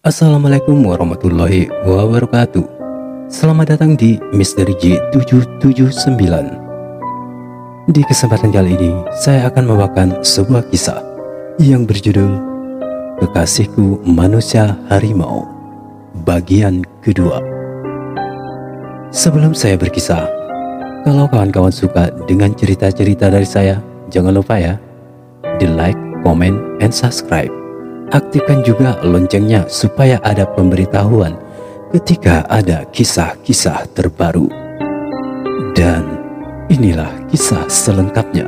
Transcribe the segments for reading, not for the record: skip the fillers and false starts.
Assalamualaikum warahmatullahi wabarakatuh. Selamat datang di Misteri J779. Di kesempatan kali ini saya akan membawakan sebuah kisah yang berjudul Kekasihku Manusia Harimau bagian kedua. Sebelum saya berkisah, kalau kawan-kawan suka dengan cerita-cerita dari saya, jangan lupa ya di like, comment, and subscribe. Aktifkan juga loncengnya supaya ada pemberitahuan ketika ada kisah-kisah terbaru. Dan inilah kisah selengkapnya.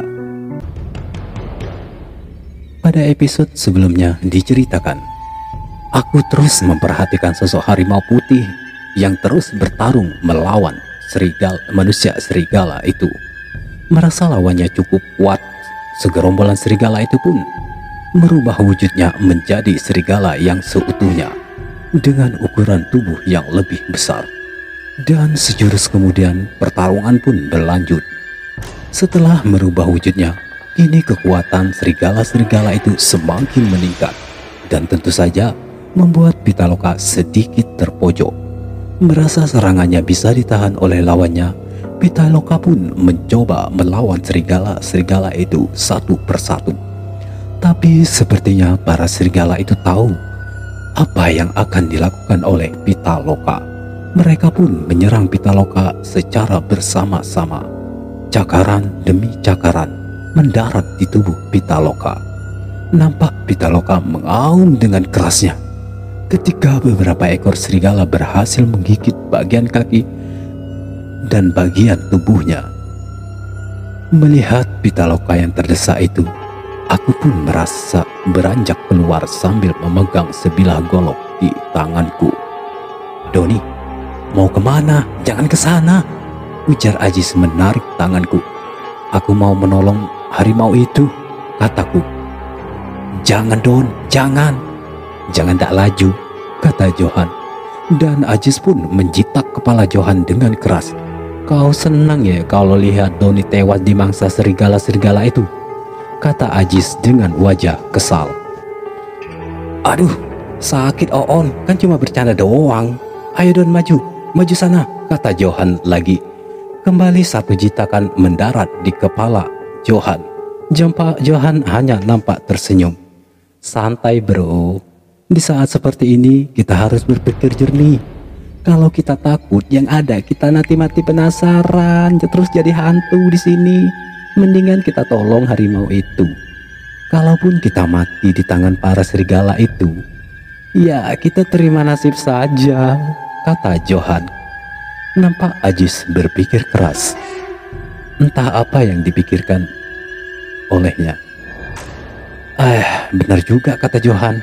Pada episode sebelumnya diceritakan, aku terus memperhatikan sosok harimau putih yang terus bertarung melawan manusia serigala itu. Merasa lawannya cukup kuat, segerombolan serigala itu pun merubah wujudnya menjadi serigala yang seutuhnya dengan ukuran tubuh yang lebih besar. Dan sejurus kemudian pertarungan pun berlanjut. Setelah merubah wujudnya, kini kekuatan serigala-serigala itu semakin meningkat dan tentu saja membuat Pitaloka sedikit terpojok. Merasa serangannya bisa ditahan oleh lawannya, Pitaloka pun mencoba melawan serigala-serigala itu satu persatu. Tapi sepertinya para serigala itu tahu apa yang akan dilakukan oleh Pitaloka. Mereka pun menyerang Pitaloka secara bersama-sama. Cakaran demi cakaran mendarat di tubuh Pitaloka. Nampak Pitaloka mengaum dengan kerasnya ketika beberapa ekor serigala berhasil menggigit bagian kaki dan bagian tubuhnya. Melihat Pitaloka yang terdesak itu, aku pun merasa beranjak keluar sambil memegang sebilah golok di tanganku. "Doni, mau kemana? Jangan ke sana," ujar Ajis menarik tanganku. "Aku mau menolong harimau itu," kataku. "Jangan Don, jangan. Jangan tak laju," kata Johan. Dan Ajis pun menjitak kepala Johan dengan keras. "Kau senang ya kalau lihat Doni tewas dimangsa serigala-serigala itu?" kata Ajis dengan wajah kesal. "Aduh, sakit Oon, kan cuma bercanda doang. Ayo Don, maju sana," kata Johan lagi. Kembali satu jitakan mendarat di kepala Johan. Johan hanya nampak tersenyum. "Santai bro, di saat seperti ini kita harus berpikir jernih. Kalau kita takut, yang ada kita nanti mati penasaran terus jadi hantu di sini. Mendingan kita tolong harimau itu. Kalaupun kita mati di tangan para serigala itu, ya kita terima nasib saja," kata Johan. Nampak Ajis berpikir keras. Entah apa yang dipikirkan olehnya. Benar juga kata Johan.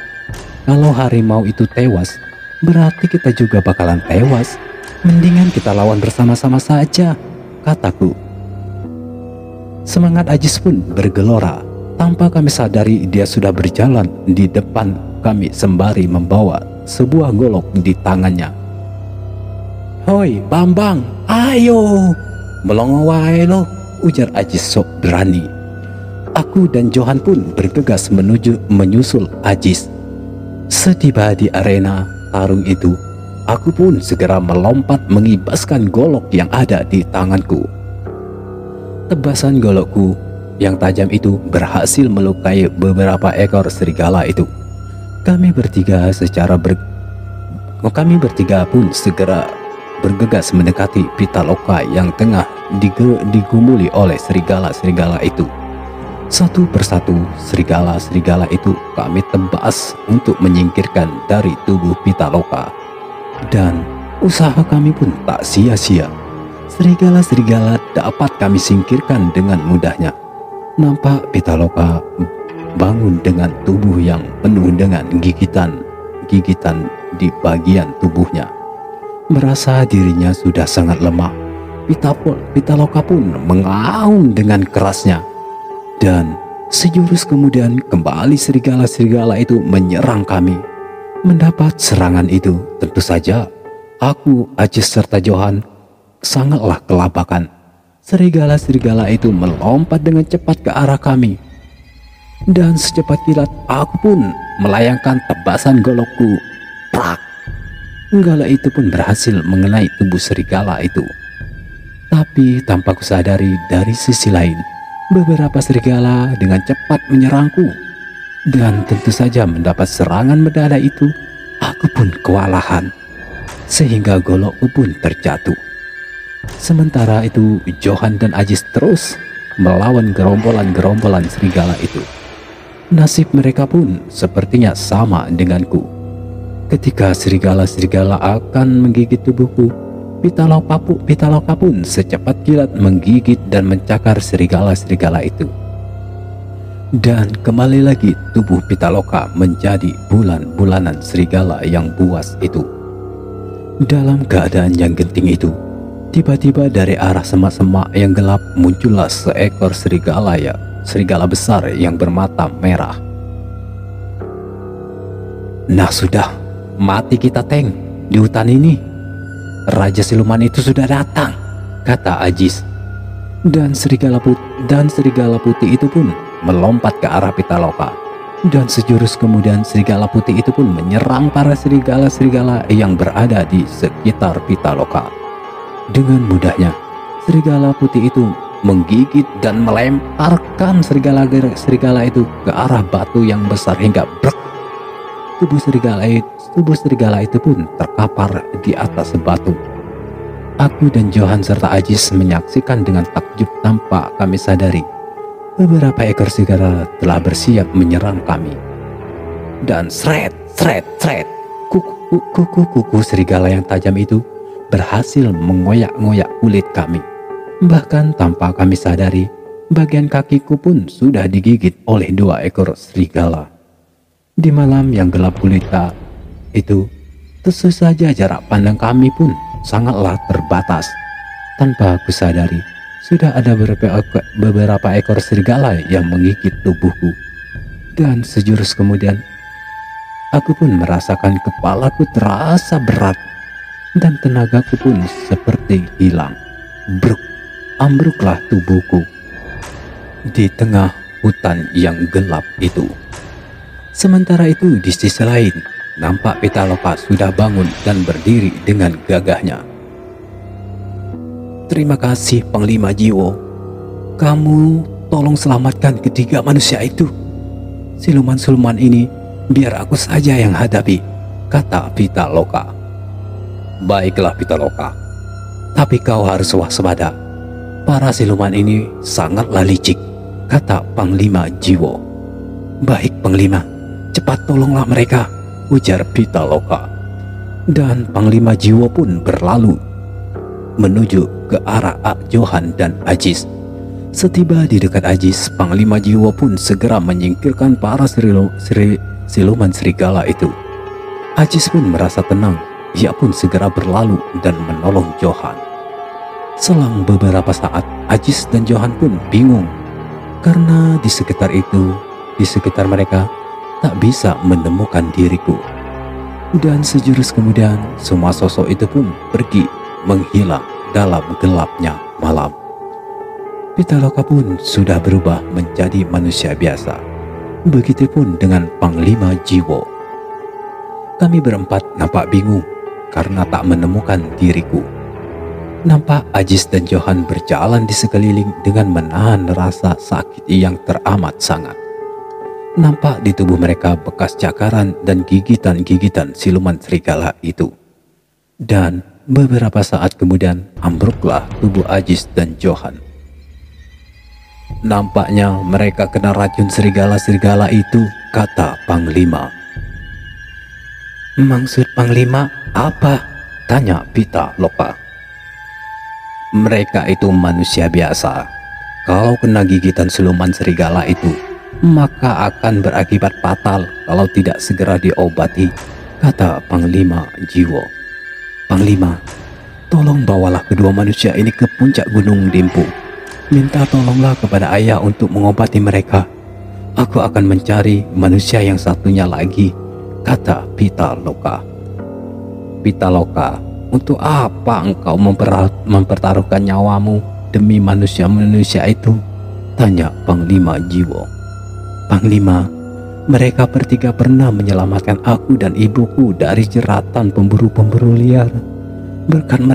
Kalau harimau itu tewas, berarti kita juga bakalan tewas. Mendingan kita lawan bersama-sama saja, kataku. Semangat Ajis pun bergelora. Tanpa kami sadari dia sudah berjalan di depan kami sembari membawa sebuah golok di tangannya. "Hoi Bambang, ayo melongo wae lo," ujar Ajis sok berani. Aku dan Johan pun bergegas menyusul Ajis. Setiba di arena tarung itu, aku pun segera melompat mengibaskan golok yang ada di tanganku. Tebasan golokku yang tajam itu berhasil melukai beberapa ekor serigala itu. Kami bertiga pun segera bergegas mendekati Pitaloka yang tengah digumuli oleh serigala-serigala itu. Satu persatu serigala-serigala itu kami tebas untuk menyingkirkan dari tubuh Pitaloka. Dan usaha kami pun tak sia-sia. Serigala-serigala dapat kami singkirkan dengan mudahnya. Nampak Pitaloka bangun dengan tubuh yang penuh dengan gigitan di bagian tubuhnya. Merasa dirinya sudah sangat lemah, Pitaloka pun mengaum dengan kerasnya. Dan sejurus kemudian kembali serigala-serigala itu menyerang kami. Mendapat serangan itu, tentu saja aku, Ajis serta Johan sangatlah kelabakan. Serigala-serigala itu melompat dengan cepat ke arah kami. Dan secepat kilat aku pun melayangkan tebasan golokku. Prak! Gala itu pun berhasil mengenai tubuh serigala itu. Tapi tanpa kusadari, dari sisi lain beberapa serigala dengan cepat menyerangku. Dan tentu saja mendapat serangan mendadak itu, aku pun kewalahan, sehingga golokku pun terjatuh. Sementara itu Johan dan Ajis terus melawan gerombolan-gerombolan serigala itu. Nasib mereka pun sepertinya sama denganku. Ketika serigala-serigala akan menggigit tubuhku, Pitaloka pun secepat kilat menggigit dan mencakar serigala-serigala itu. Dan kembali lagi tubuh Pitaloka menjadi bulan-bulanan serigala yang buas itu. Dalam keadaan yang genting itu, tiba-tiba dari arah semak-semak yang gelap muncullah seekor serigala besar yang bermata merah. Nah sudah, mati kita Teng di hutan ini. Raja siluman itu sudah datang, kata Ajis. Dan serigala putih itu pun melompat ke arah Pitaloka. Dan sejurus kemudian serigala putih itu pun menyerang para serigala-serigala yang berada di sekitar Pitaloka. Dengan mudahnya, serigala putih itu menggigit dan melemparkan serigala itu ke arah batu yang besar hingga brek. Tubuh serigala itu pun terkapar di atas batu. Aku dan Johan serta Ajis menyaksikan dengan takjub tanpa kami sadari. Beberapa ekor serigala telah bersiap menyerang kami. Dan sret, kuku serigala yang tajam itu berhasil mengoyak-ngoyak kulit kami. Bahkan tanpa kami sadari, bagian kakiku pun sudah digigit oleh 2 ekor serigala. Di malam yang gelap gulita itu, tentu saja jarak pandang kami pun sangatlah terbatas. Tanpa aku sadari, sudah ada beberapa ekor serigala yang menggigit tubuhku. Dan sejurus kemudian, aku pun merasakan kepalaku terasa berat dan tenagaku pun seperti hilang. Ambruklah tubuhku di tengah hutan yang gelap itu. Sementara itu di sisi lain, nampak Pitaloka sudah bangun dan berdiri dengan gagahnya. Terima kasih Panglima Jiwo. Kamu tolong selamatkan ketiga manusia itu. Siluman-siluman ini biar aku saja yang hadapi, kata Pitaloka. Baiklah Pitaloka, tapi kau harus waspada. Para siluman ini sangatlah licik, kata Panglima Jiwo. Baik Panglima, cepat tolonglah mereka, ujar Pitaloka. Dan Panglima Jiwo pun berlalu menuju ke arah Johan dan Ajis. Setiba di dekat Ajis, Panglima Jiwo pun segera menyingkirkan para siluman serigala itu. Ajis pun merasa tenang. Ia pun segera berlalu dan menolong Johan. Selang beberapa saat, Ajis dan Johan pun bingung karena di sekitar mereka tak bisa menemukan diriku. Dan sejurus kemudian, semua sosok itu pun pergi menghilang dalam gelapnya malam. Pitaloka pun sudah berubah menjadi manusia biasa. Begitupun dengan Panglima Jiwo. Kami berempat nampak bingung karena tak menemukan diriku. Nampak Ajis dan Johan berjalan di sekeliling dengan menahan rasa sakit yang teramat sangat. Nampak di tubuh mereka bekas cakaran dan gigitan-gigitan siluman serigala itu. Dan beberapa saat kemudian ambruklah tubuh Ajis dan Johan. Nampaknya mereka kena racun serigala-serigala itu, kata Panglima. Maksud Panglima apa? Tanya Pitaloka. Mereka itu manusia biasa. Kalau kena gigitan siluman serigala itu, maka akan berakibat fatal kalau tidak segera diobati, kata Panglima Jiwo. Panglima, tolong bawalah kedua manusia ini ke puncak Gunung Dimpu. Minta tolonglah kepada ayah untuk mengobati mereka. Aku akan mencari manusia yang satunya lagi, kata Pitaloka. Pitaloka, untuk apa engkau mempertaruhkan nyawamu demi manusia-manusia itu? Tanya Panglima Jiwo. Panglima, Mereka bertiga pernah menyelamatkan aku dan ibuku dari jeratan pemburu-pemburu liar. Berkat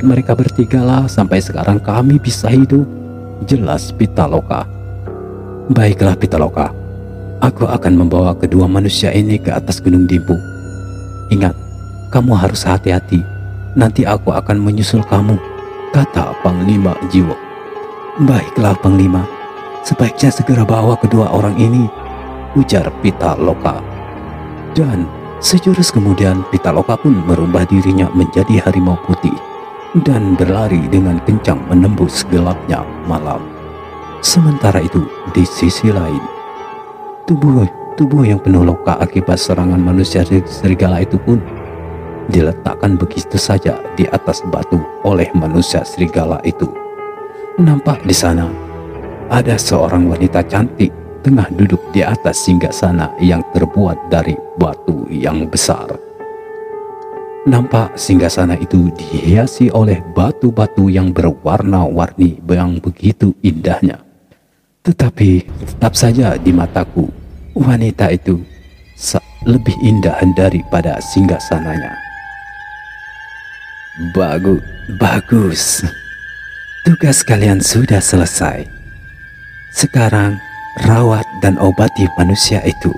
mereka bertiga lah sampai sekarang kami bisa hidup, jelas Pitaloka. Baiklah Pitaloka, aku akan membawa kedua manusia ini ke atas Gunung Dimpu. Ingat, kamu harus hati-hati, nanti aku akan menyusul kamu, kata Panglima Jiwo. Baiklah Panglima, sebaiknya segera bawa kedua orang ini, ujar Pitaloka. Dan sejurus kemudian Pitaloka pun merubah dirinya menjadi harimau putih dan berlari dengan kencang menembus gelapnya malam. Sementara itu di sisi lain, tubuh yang penuh luka akibat serangan manusia serigala itu pun diletakkan begitu saja di atas batu oleh manusia serigala itu. Nampak di sana ada seorang wanita cantik tengah duduk di atas singgasana yang terbuat dari batu yang besar. Nampak singgasana itu dihiasi oleh batu-batu yang berwarna-warni yang begitu indahnya. Tetapi tetap saja di mataku, wanita itu lebih indah daripada singgasananya. Bagus. Tugas kalian sudah selesai. Sekarang rawat dan obati manusia itu,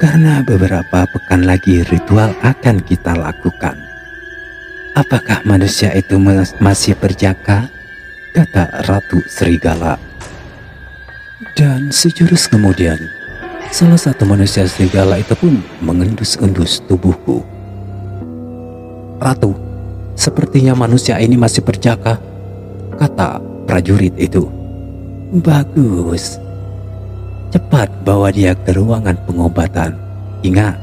karena beberapa pekan lagi ritual akan kita lakukan. Apakah manusia itu masih berjaka? Kata Ratu Serigala. Dan sejurus kemudian, salah satu manusia serigala itu pun mengendus-endus tubuhku. Ratu, sepertinya manusia ini masih berjaka, kata prajurit itu. Bagus. Cepat bawa dia ke ruangan pengobatan. Ingat,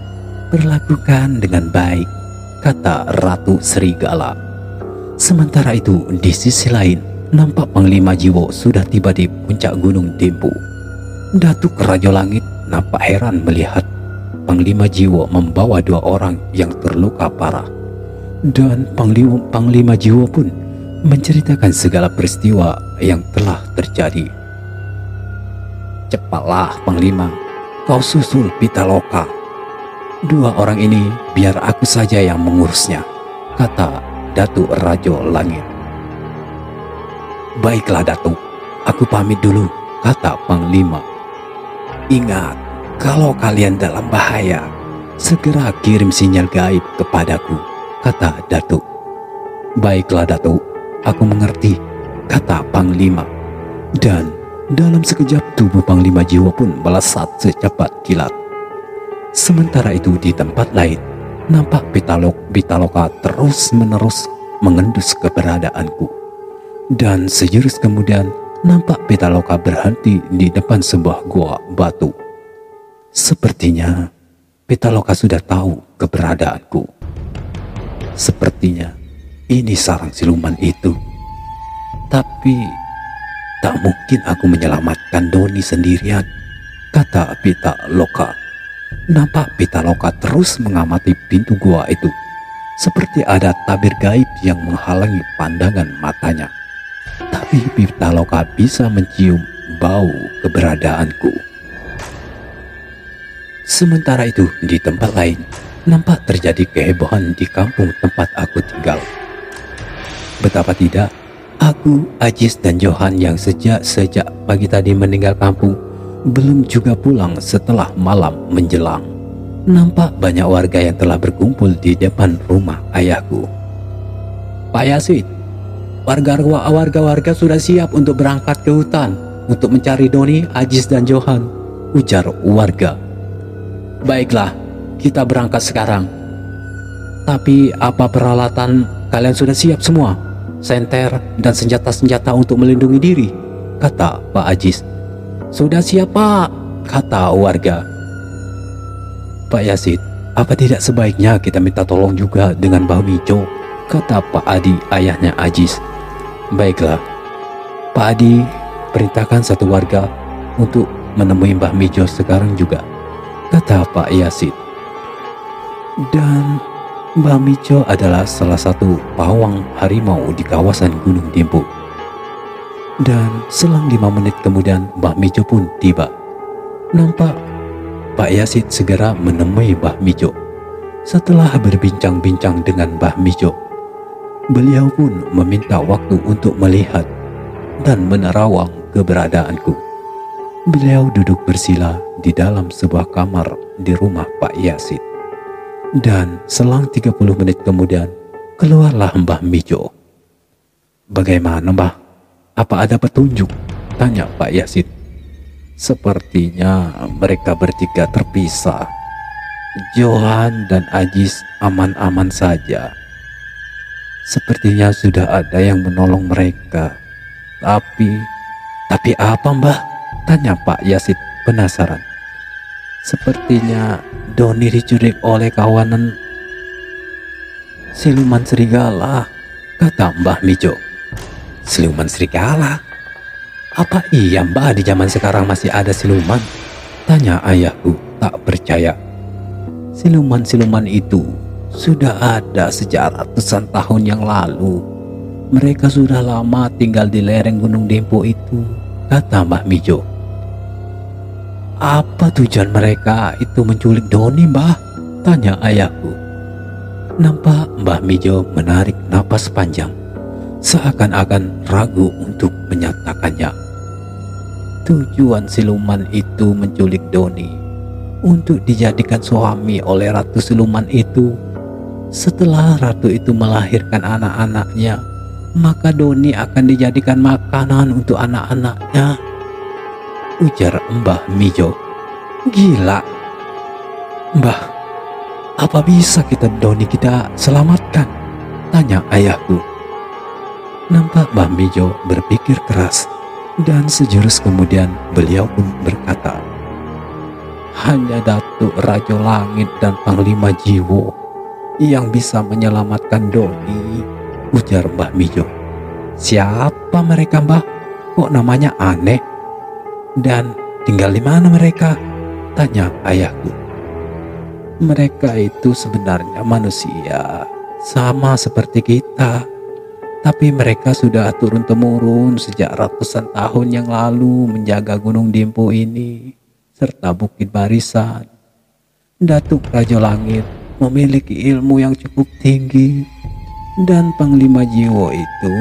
perlakukan dengan baik, kata Ratu Serigala. Sementara itu di sisi lain, nampak Panglima Jiwo sudah tiba di puncak Gunung Dimpu. Datuk Raja Langit nampak heran melihat Panglima Jiwo membawa dua orang yang terluka parah. Dan Panglima Jiwo pun menceritakan segala peristiwa yang telah terjadi. Cepatlah Panglima, kau susul Pitaloka. Dua orang ini biar aku saja yang mengurusnya, kata Datuk Raja Langit. Baiklah Datuk, aku pamit dulu, kata Panglima. Ingat, kalau kalian dalam bahaya, segera kirim sinyal gaib kepadaku, kata Datuk. Baiklah Datuk, aku mengerti, kata Panglima. Dan dalam sekejap tubuh Panglima Jiwo pun melesat secepat kilat. Sementara itu di tempat lain, nampak Pitaloka terus-menerus mengendus keberadaanku. Dan sejurus kemudian nampak Pitaloka berhenti di depan sebuah gua batu. Sepertinya Pitaloka sudah tahu keberadaanku. Sepertinya ini sarang siluman itu. Tapi tak mungkin aku menyelamatkan Doni sendirian, kata Pitaloka. Nampak Pitaloka terus mengamati pintu gua itu, seperti ada tabir gaib yang menghalangi pandangan matanya. Tapi Pitaloka bisa mencium bau keberadaanku. Sementara itu di tempat lain, nampak terjadi kehebohan di kampung tempat aku tinggal. Betapa tidak, aku, Ajis dan Johan yang sejak pagi tadi meninggal kampung belum juga pulang setelah malam menjelang. Nampak banyak warga yang telah berkumpul di depan rumah ayahku. Pak Yasid, warga sudah siap untuk berangkat ke hutan untuk mencari Doni, Ajis dan Johan, ujar warga. Baiklah, kita berangkat sekarang. Tapi apa peralatan kalian sudah siap semua? Senter dan senjata-senjata untuk melindungi diri, kata Pak Ajis. Sudah siap Pak, kata warga. Pak Yasid, apa tidak sebaiknya kita minta tolong juga dengan Mbah Mijo, kata Pak Adi, ayahnya Ajis. Baiklah, Pak Adi perintahkan satu warga untuk menemui Mbah Mijo sekarang juga, kata Pak Yasid. Dan Mbah Mijo adalah salah satu pawang harimau di kawasan Gunung Dimpu. Dan selang 5 menit kemudian Mbah Mijo pun tiba. Nampak Pak Yasid segera menemui Mbah Mijo. Setelah berbincang-bincang dengan Mbah Mijo, beliau pun meminta waktu untuk melihat dan menerawang keberadaanku. Beliau duduk bersila di dalam sebuah kamar di rumah Pak Yasid. Dan selang 30 menit kemudian, keluarlah Mbah Mijo. "Bagaimana, Mbah? Apa ada petunjuk?" tanya Pak Yasid. "Sepertinya mereka bertiga terpisah. Johan dan Ajis aman-aman saja. Sepertinya sudah ada yang menolong mereka. Tapi apa, Mbah?" tanya Pak Yasid penasaran. "Sepertinya Doni diculik oleh kawanan siluman serigala," kata Mbah Mijo. "Siluman serigala? Apa iya, Mbah, di zaman sekarang masih ada siluman?" tanya ayahku tak percaya. "Siluman-siluman itu sudah ada sejak ratusan tahun yang lalu. Mereka sudah lama tinggal di lereng Gunung Dempo itu," kata Mbah Mijo. "Apa tujuan mereka itu menculik Doni, Mbah?" tanya ayahku. Nampak Mbah Mijo menarik napas panjang, seakan-akan ragu untuk menyatakannya. Tujuan siluman itu menculik Doni untuk dijadikan suami oleh ratu siluman itu. Setelah ratu itu melahirkan anak-anaknya, maka Doni akan dijadikan makanan untuk anak-anaknya, ujar Mbah Mijo. "Gila, Mbah, apa bisa Doni kita selamatkan?" tanya ayahku. Nampak Mbah Mijo berpikir keras, dan sejurus kemudian beliau pun berkata, "Hanya Datuk Rajo Langit dan Panglima Jiwo yang bisa menyelamatkan Doni," ujar Mbah Mijo. "Siapa mereka, Mbah? Kok namanya aneh? Dan tinggal di mana mereka?" tanya ayahku. "Mereka itu sebenarnya manusia, sama seperti kita. Tapi mereka sudah turun-temurun sejak ratusan tahun yang lalu menjaga Gunung Dempo ini, serta Bukit Barisan. Datuk Raja Langit memiliki ilmu yang cukup tinggi, dan Panglima Jiwo itu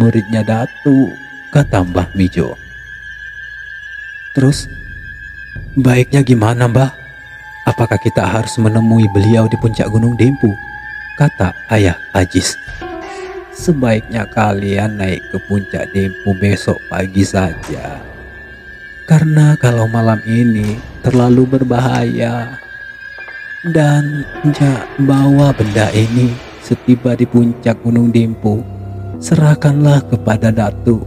muridnya Datuk," kata Mbah Mijo. "Terus, baiknya gimana, Mbah? Apakah kita harus menemui beliau di puncak Gunung Dempo?" kata ayah Ajis. "Sebaiknya kalian naik ke puncak Dempo besok pagi saja, karena kalau malam ini terlalu berbahaya. Dan bawa benda ini setiba di puncak Gunung Dempo, serahkanlah kepada Datuk,"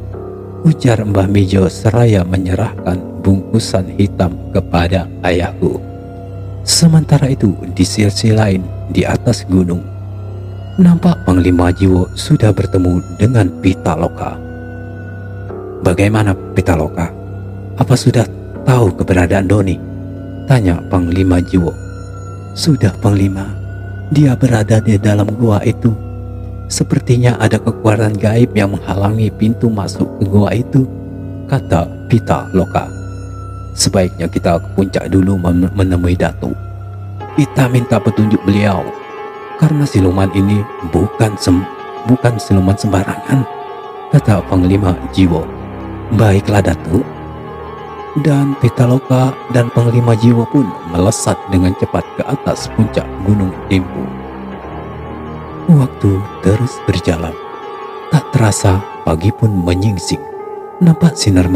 ujar Mbah Mijo seraya menyerahkan bungkusan hitam kepada ayahku. Sementara itu di sisi lain di atas gunung, nampak Panglima Jiwo sudah bertemu dengan Pitaloka. "Bagaimana, Pitaloka? Apa sudah tahu keberadaan Doni?" tanya Panglima Jiwo. "Sudah, Panglima. Dia berada di dalam gua itu. Sepertinya ada kekuatan gaib yang menghalangi pintu masuk ke gua itu," kata Pitaloka. "Sebaiknya kita ke puncak dulu menemui Datuk. Kita minta petunjuk beliau, karena siluman ini bukan siluman sembarangan," kata Panglima Jiwo. "Baiklah, Datuk." Dan Pitaloka dan Panglima Jiwo pun melesat dengan cepat ke atas puncak Gunung Dempo. Waktu terus berjalan. Tak terasa pagi pun menyingsing. Nampak sinar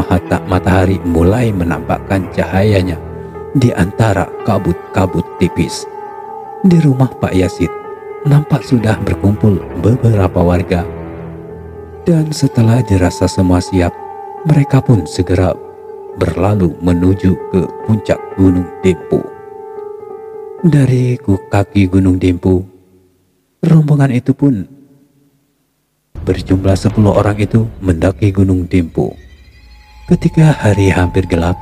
matahari mulai menampakkan cahayanya di antara kabut-kabut tipis. Di rumah Pak Yasid nampak sudah berkumpul beberapa warga. Dan setelah dirasa semua siap, mereka pun segera berlalu menuju ke puncak Gunung Dempo. Dari kaki Gunung Dempo, rombongan itu pun berjumlah 10 orang itu mendaki Gunung Dempo. Ketika hari hampir gelap,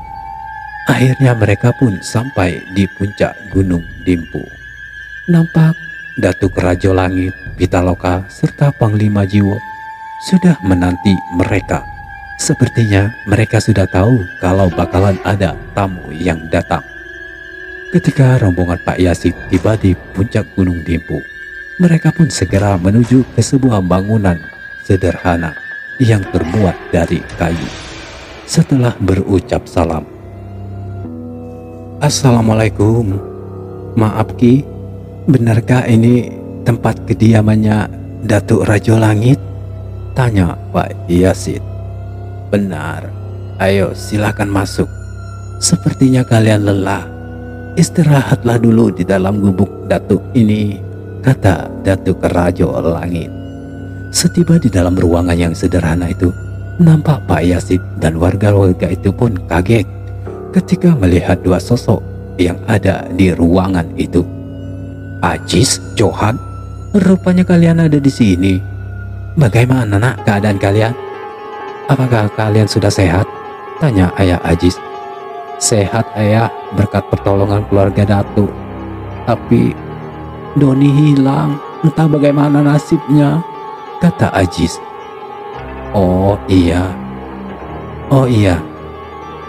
akhirnya mereka pun sampai di puncak Gunung Dempo. Nampak Datuk Raja Langit, Pitaloka, serta Panglima Jiwo sudah menanti mereka Sepertinya mereka sudah tahu kalau bakalan ada tamu yang datang. Ketika rombongan Pak Yasid tiba di puncak Gunung Dempo, mereka pun segera menuju ke sebuah bangunan sederhana yang terbuat dari kayu. Setelah berucap salam, "Assalamualaikum, maaf Ki, benarkah ini tempat kediamannya Datuk Rajo Langit?" tanya Pak Yasid. "Benar, ayo silakan masuk. Sepertinya kalian lelah. Istirahatlah dulu di dalam gubuk Datuk ini," kata Datuk Rajo Langit. Setiba di dalam ruangan yang sederhana itu, nampak Pak Yasid dan warga-warga itu pun kaget ketika melihat dua sosok yang ada di ruangan itu. "Ajis, Johan, rupanya kalian ada di sini. Bagaimana nak keadaan kalian? Apakah kalian sudah sehat?" tanya ayah Ajis. "Sehat ayah, berkat pertolongan keluarga Datuk. Tapi Doni hilang, entah bagaimana nasibnya," kata Ajis. Oh iya,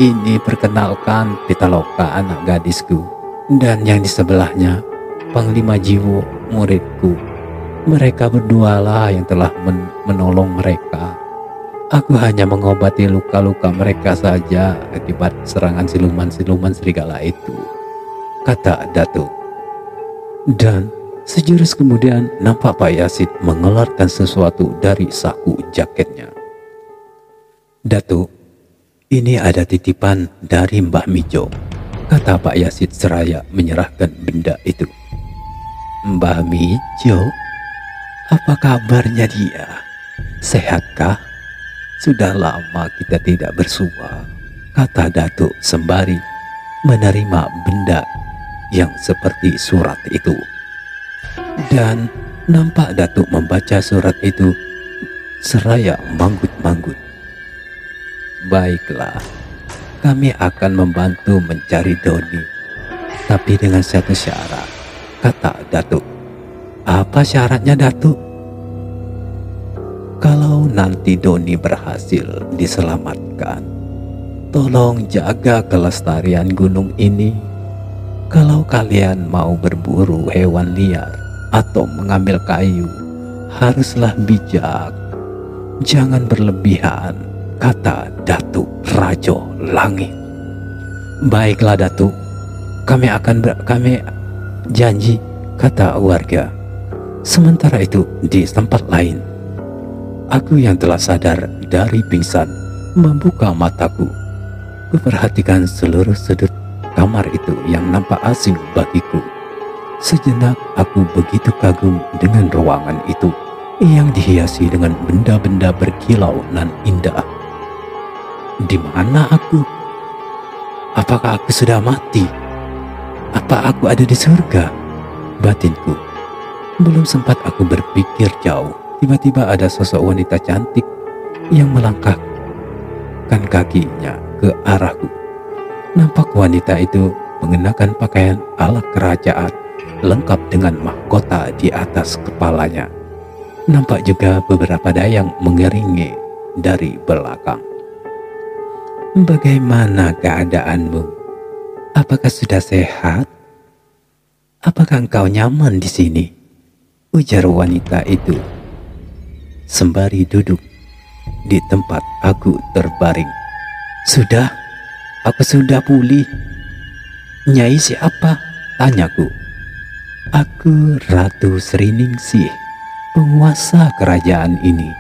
ini perkenalkan Pitaloka, anak gadisku, dan yang di sebelahnya Panglima Jiwo, muridku. Mereka berdualah yang telah menolong mereka. Aku hanya mengobati luka-luka mereka saja akibat serangan siluman-siluman serigala itu," kata Datuk. Dan sejurus kemudian nampak Pak Yasid mengeluarkan sesuatu dari saku jaketnya. "Datuk, ini ada titipan dari Mbah Mijo," kata Pak Yasid seraya menyerahkan benda itu. "Mbah Mijo? Apa kabarnya dia? Sehatkah? Sudah lama kita tidak bersua," kata Datuk sembari menerima benda yang seperti surat itu. Dan nampak Datuk membaca surat itu seraya manggut-manggut. "Baiklah, kami akan membantu mencari Doni, tapi dengan satu syarat," kata Datuk. "Apa syaratnya, Datuk?" "Kalau nanti Doni berhasil diselamatkan, tolong jaga kelestarian gunung ini. Kalau kalian mau berburu hewan liar atau mengambil kayu, haruslah bijak, jangan berlebihan," kata Datuk Rajo Langit. "Baiklah Datuk, kami janji," kata warga. Sementara itu di tempat lain, aku yang telah sadar dari pingsan membuka mataku. Kuperhatikan seluruh sudut kamar itu yang nampak asing bagiku. Sejenak aku begitu kagum dengan ruangan itu yang dihiasi dengan benda-benda berkilau nan indah. Di mana aku? Apakah aku sudah mati? Apa aku ada di surga? Batinku. Belum sempat aku berpikir jauh, tiba-tiba ada sosok wanita cantik yang melangkahkan kakinya ke arahku. Nampak wanita itu mengenakan pakaian ala kerajaan lengkap dengan mahkota di atas kepalanya. Nampak juga beberapa dayang mengiringi dari belakang. "Bagaimana keadaanmu? Apakah sudah sehat? Apakah engkau nyaman di sini?" ujar wanita itu sembari duduk di tempat aku terbaring. "Sudah, aku sudah pulih." "Nyai siapa?" tanyaku. "Aku Ratu Sriningsih, penguasa kerajaan ini,"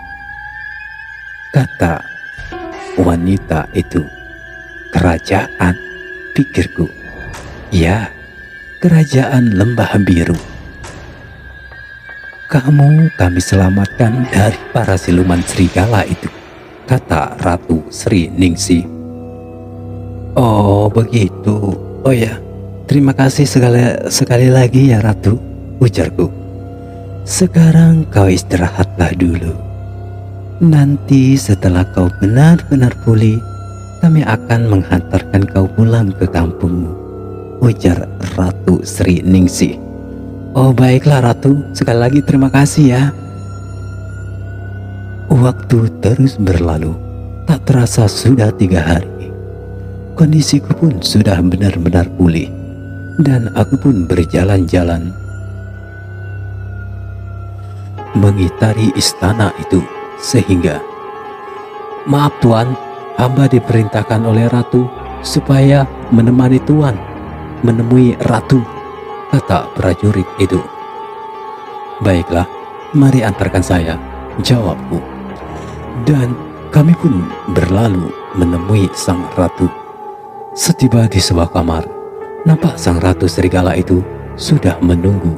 kata wanita itu. "Kerajaan?" pikirku. "Ya, kerajaan Lembah Biru. Kamu kami selamatkan dari para siluman serigala itu," kata Ratu Sriningsih. "Oh begitu. Oh ya, terima kasih sekali lagi ya Ratu," ujarku. "Sekarang kau istirahatlah dulu. Nanti setelah kau benar-benar pulih, kami akan menghantarkan kau pulang ke kampungmu," ujar Ratu Sriningsih. "Oh baiklah Ratu, sekali lagi terima kasih ya." Waktu terus berlalu Tak terasa sudah 3 hari. Kondisiku pun sudah benar-benar pulih, dan aku pun berjalan-jalan mengitari istana itu sehingga, "Maaf Tuan, hamba diperintahkan oleh Ratu supaya menemani Tuan menemui Ratu," kata prajurit itu. "Baiklah, mari antarkan saya," jawabku. Dan kami pun berlalu menemui sang ratu. Setiba di sebuah kamar, nampak sang ratu serigala itu sudah menunggu.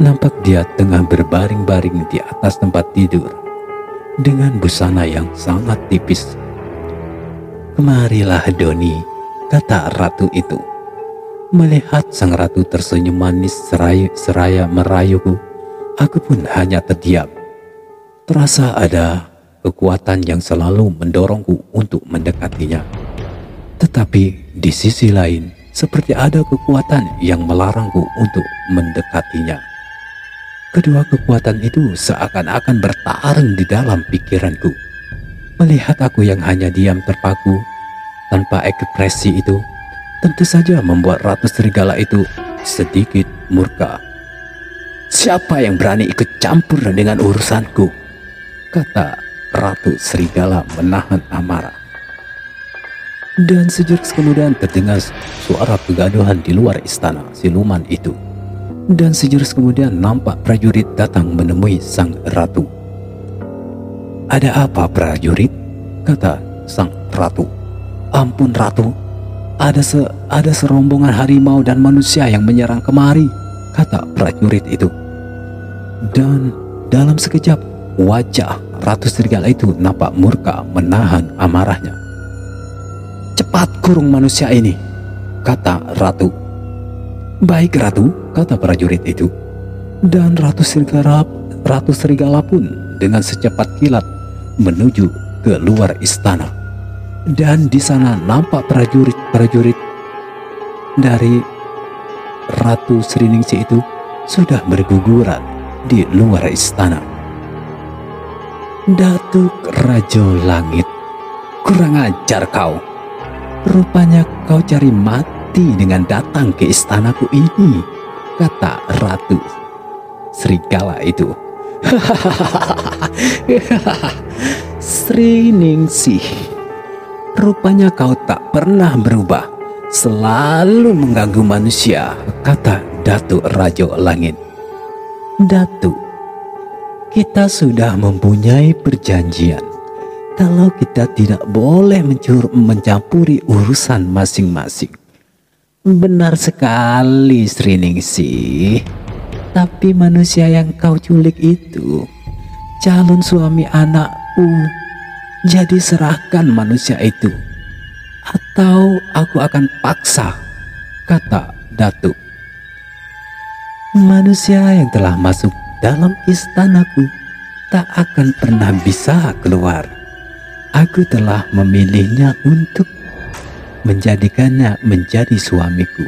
Nampak dia tengah berbaring-baring di atas tempat tidur dengan busana yang sangat tipis. "Kemarilah Doni," kata ratu itu. Melihat sang ratu tersenyum manis seraya merayuku, aku pun hanya terdiam. Terasa ada kekuatan yang selalu mendorongku untuk mendekatinya. Tetapi di sisi lain, seperti ada kekuatan yang melarangku untuk mendekatinya. Kedua kekuatan itu seakan-akan bertarung di dalam pikiranku. Melihat aku yang hanya diam terpaku, tanpa ekspresi itu, tentu saja membuat Ratu Serigala itu sedikit murka. "Siapa yang berani ikut campur dengan urusanku?" kata Ratu Serigala menahan amarah. Dan sejenak kemudian terdengar suara kegaduhan di luar istana siluman itu. Dan sejenak kemudian nampak prajurit datang menemui sang ratu. "Ada apa prajurit?" kata sang ratu. "Ampun Ratu, ada serombongan harimau dan manusia yang menyerang kemari," kata prajurit itu. Dan dalam sekejap wajah Ratu Serigala itu nampak murka menahan amarahnya. "Cepat kurung manusia ini," kata ratu. "Baik Ratu," kata prajurit itu. Dan Ratu Serigala pun dengan secepat kilat menuju ke luar istana. Dan di sana nampak prajurit dari Ratu Sriningsih itu sudah berguguran di luar istana. "Datuk Rajo Langit, kurang ajar kau. Rupanya kau cari mati dengan datang ke istanaku ini," kata Ratu Serigala itu. "Sriningsih, rupanya kau tak pernah berubah, selalu mengganggu manusia," kata Datuk Rajo Langit. "Datuk, kita sudah mempunyai perjanjian kalau kita tidak boleh mencampuri urusan masing-masing." "Benar sekali Sriningsih, tapi manusia yang kau culik itu calon suami anakku. Jadi serahkan manusia itu, atau aku akan paksa," kata Datuk. "Manusia yang telah masuk dalam istanaku tak akan pernah bisa keluar. Aku telah memilihnya untuk menjadikannya menjadi suamiku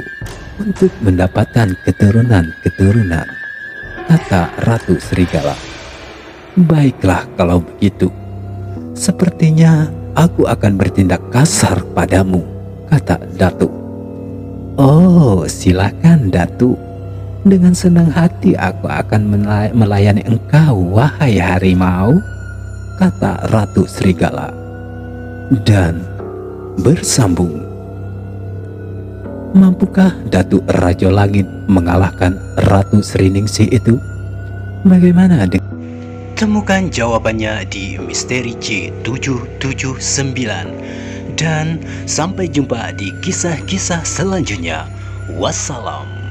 untuk mendapatkan keturunan-keturunan," kata Ratu Serigala. "Baiklah kalau begitu. Sepertinya aku akan bertindak kasar padamu," kata Datuk. "Oh, silakan Datuk. Dengan senang hati aku akan melayani engkau, wahai harimau," kata Ratu Serigala. Dan bersambung. Mampukah Datuk Rajo Langit mengalahkan Ratu Sriningsih itu? Bagaimana dengan... Temukan jawabannya di Misteri J779. Dan sampai jumpa di kisah-kisah selanjutnya. Wassalam.